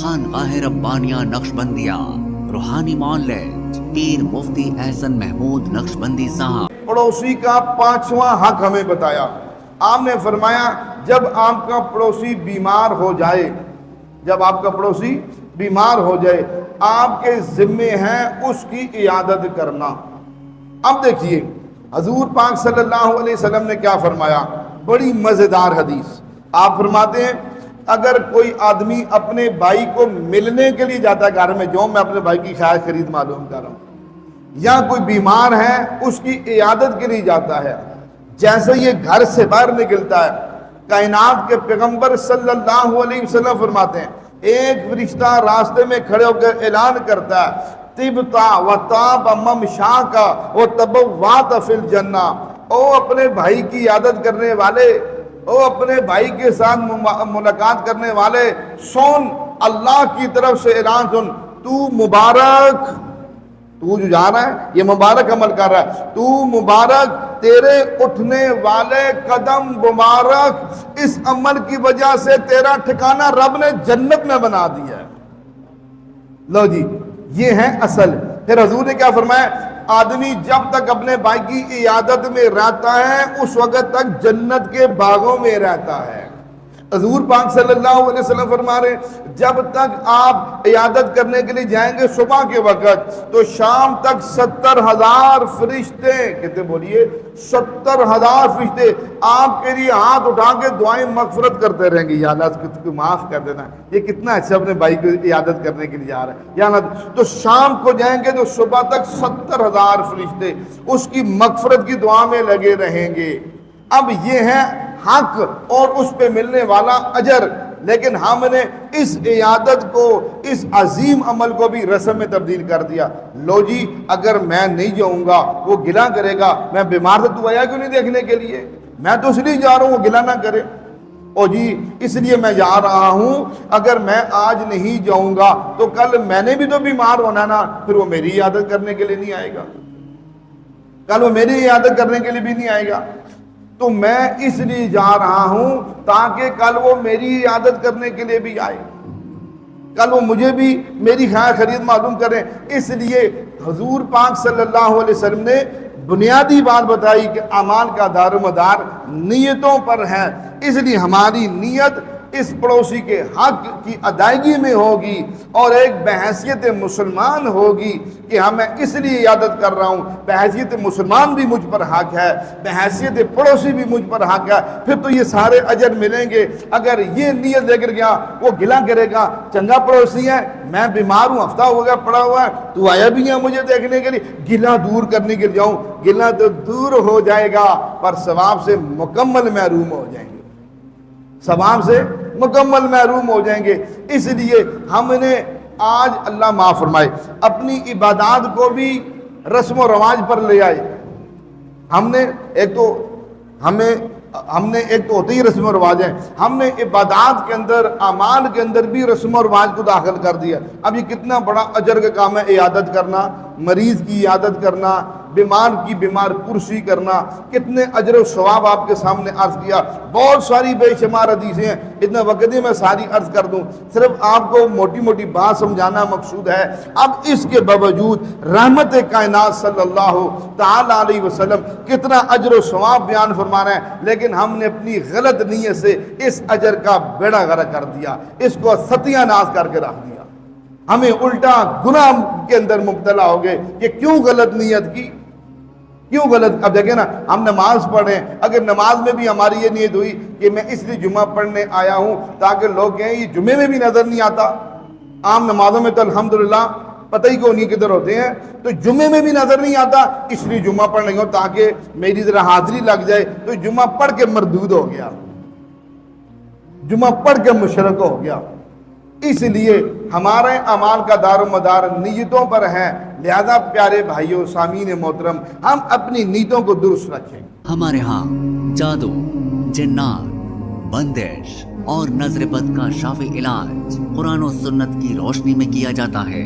خانقاہ ربانیہ نقشبندیہ روحانی مولد پیر مفتی احسن محمود نقشبندی صاحب۔ پڑوسی کا 5واں حق ہمیں بتایا۔ آپ نے فرمایا جب آپ کا پڑوسی بیمار ہو جائے، جب آپ کا پڑوسی بیمار ہو جائے، آپ کے ذمے ہیں اس کی عیادت کرنا۔ اب دیکھیے حضور پاک صلی اللہ علیہ وسلم نے کیا فرمایا، بڑی مزیدار حدیث۔ آپ فرماتے ہیں اگر کوئی آدمی اپنے بھائی کو ملنے کے لیے جاتا ہے، گھر میں جو میں اپنے بھائی کی خیر خرید معلوم کر رہا ہوں، یا کوئی بیمار ہے اس کی عیادت کے لیے جاتا ہے، جیسے یہ گھر سے باہر نکلتا ہے، کائنات کے پیغمبر صلی اللہ علیہ وسلم فرماتے ہیں ایک فرشتہ راستے میں کھڑے ہو کر اعلان کرتا ہے طبتا و طاب ممشاکا و تبوات فی الجنہ، او اپنے بھائی کی عیادت کرنے والے، او اپنے بھائی کے ساتھ ملاقات کرنے والے، سن اللہ کی طرف سے اعلان سن، تو مبارک، تو جو جا رہا ہے یہ مبارک عمل کر رہا ہے، تو مبارک، تیرے اٹھنے والے قدم مبارک، اس عمل کی وجہ سے تیرا ٹھکانہ رب نے جنت میں بنا دیا ہے۔ لو جی یہ ہے اصل۔ پھر حضور نے کیا فرمایا، آدمی جب تک اپنے بھائی کی عیادت میں رہتا ہے اس وقت تک جنت کے باغوں میں رہتا ہے۔ حضور پاک صلی اللہ علیہ وسلم فرما رہے ہیں جب تک آپ عیادت کرنے کے لیے جائیں گے صبح کے وقت تو شام تک 70,000 فرشتے، کہتے بولیے 70,000 فرشتے آپ کے لیے ہاتھ اٹھا کے دعائیں مغفرت کرتے رہیں گے، یا اللہ اس کو معاف کر دینا، یہ کتنا اچھا اپنے بھائی کو عیادت کرنے کے لیے جا رہا ہے، یا اللہ۔ تو شام کو جائیں گے تو صبح تک 70,000 فرشتے اس کی مغفرت کی دعا میں لگے رہیں گے۔ اب یہ ہے حق اور اس پہ ملنے والا اجر، لیکن ہم نے اس عیادت کو، اس عظیم عمل کو بھی رسم میں تبدیل کر دیا۔ لو جی اگر میں نہیں جاؤں گا وہ گلہ کرے گا، میں بیمار تھا تو آیا کیوں نہیں دیکھنے کے لیے، میں تو اس لیے جا رہا ہوں وہ گلہ نہ کرے، او جی اس لیے میں جا رہا ہوں، اگر میں آج نہیں جاؤں گا تو کل میں نے بھی تو بیمار ہونا نا، پھر وہ میری عیادت کرنے کے لیے نہیں آئے گا، کل وہ میری عیادت کرنے کے لیے بھی نہیں آئے گا، تو میں اس لیے جا رہا ہوں تاکہ کل وہ میری عیادت کرنے کے لیے بھی آئے، کل وہ مجھے بھی میری خیر خرید معلوم کریں۔ اس لیے حضور پاک صلی اللہ علیہ وسلم نے بنیادی بات بتائی کہ اعمال کا دار و مدار نیتوں پر ہے، اس لیے ہماری نیت اس پڑوسی کے حق کی ادائیگی میں ہوگی اور ایک بحیثیت مسلمان ہوگی کہ ہاں میں اس لیے عیادت کر رہا ہوں، بحیثیت مسلمان بھی مجھ پر حق ہے، بحیثیت پڑوسی بھی مجھ پر حق ہے، پھر تو یہ سارے اجر ملیں گے۔ اگر یہ نیت لے کر گیا وہ گلہ کرے گا چنگا پڑوسی ہے، میں بیمار ہوں ہفتہ ہو گیا پڑا ہوا ہے، تو آیا بھی ہے مجھے دیکھنے کے لیے، گلہ دور کرنے کے لیے جاؤں، گلہ تو دور ہو جائے گا پر ثواب سے مکمل محروم ہو جائیں گے، ثواب سے مکمل محروم ہو جائیں گے۔ اس لیے ہم نے آج اللہ معاف فرمائے اپنی عبادات کو بھی رسم و رواج پر لے آئے۔ ہم نے ایک تو ہوتی ہی رسم و رواج ہیں، ہم نے عبادات کے اندر اعمال کے اندر بھی رسم و رواج کو داخل کر دیا۔ اب یہ کتنا بڑا اجر کا کام ہے، عیادت کرنا، مریض کی عیادت کرنا، بیمار کی بیمار پرسی کرنا، کتنے اجر و ثواب آپ کے سامنے عرض کیا۔ بہت ساری بے شمار حدیثیں ہیں، اتنا وقت نہیں میں ساری عرض کر دوں، صرف آپ کو موٹی موٹی بات سمجھانا مقصود ہے۔ اب اس کے باوجود رحمت کائنات صلی اللہ تعالی علیہ وسلم کتنا اجر و ثواب بیان فرما رہے ہیں، لیکن ہم نے اپنی غلط نیت سے اس اجر کا بیڑا غرق کر دیا، اس کو ستیہ ناز کر کے رکھ دیا، ہمیں الٹا گناہ کے اندر مبتلا ہو گئے کہ کیوں غلط نیت کی، کیوں غلط۔ اب دیکھیں نا ہم نماز پڑھیں، اگر نماز میں بھی ہماری یہ نیت ہوئی کہ میں اس لیے جمعہ پڑھنے آیا ہوں تاکہ لوگ کہیں یہ جمعے میں بھی نظر نہیں آتا، عام نمازوں میں تو الحمدللہ پتہ ہی کون کدھر ہوتے ہیں، تو جمعے میں بھی نظر نہیں آتا اس لیے جمعہ پڑھنے گا تاکہ میری ذرا حاضری لگ جائے، تو جمعہ پڑھ کے مردود ہو گیا، جمعہ پڑھ کے مشرک ہو گیا۔ اس لیے ہمارے اعمال کا دار و مدار نیتوں پر ہے، لہذا پیارے بھائیوں سامعین محترم ہم اپنی نیتوں کو درست رکھیں۔ ہمارے ہاں جادو، جنات، بندش اور نظر بد کا شافی علاج قرآن و سنت کی روشنی میں کیا جاتا ہے۔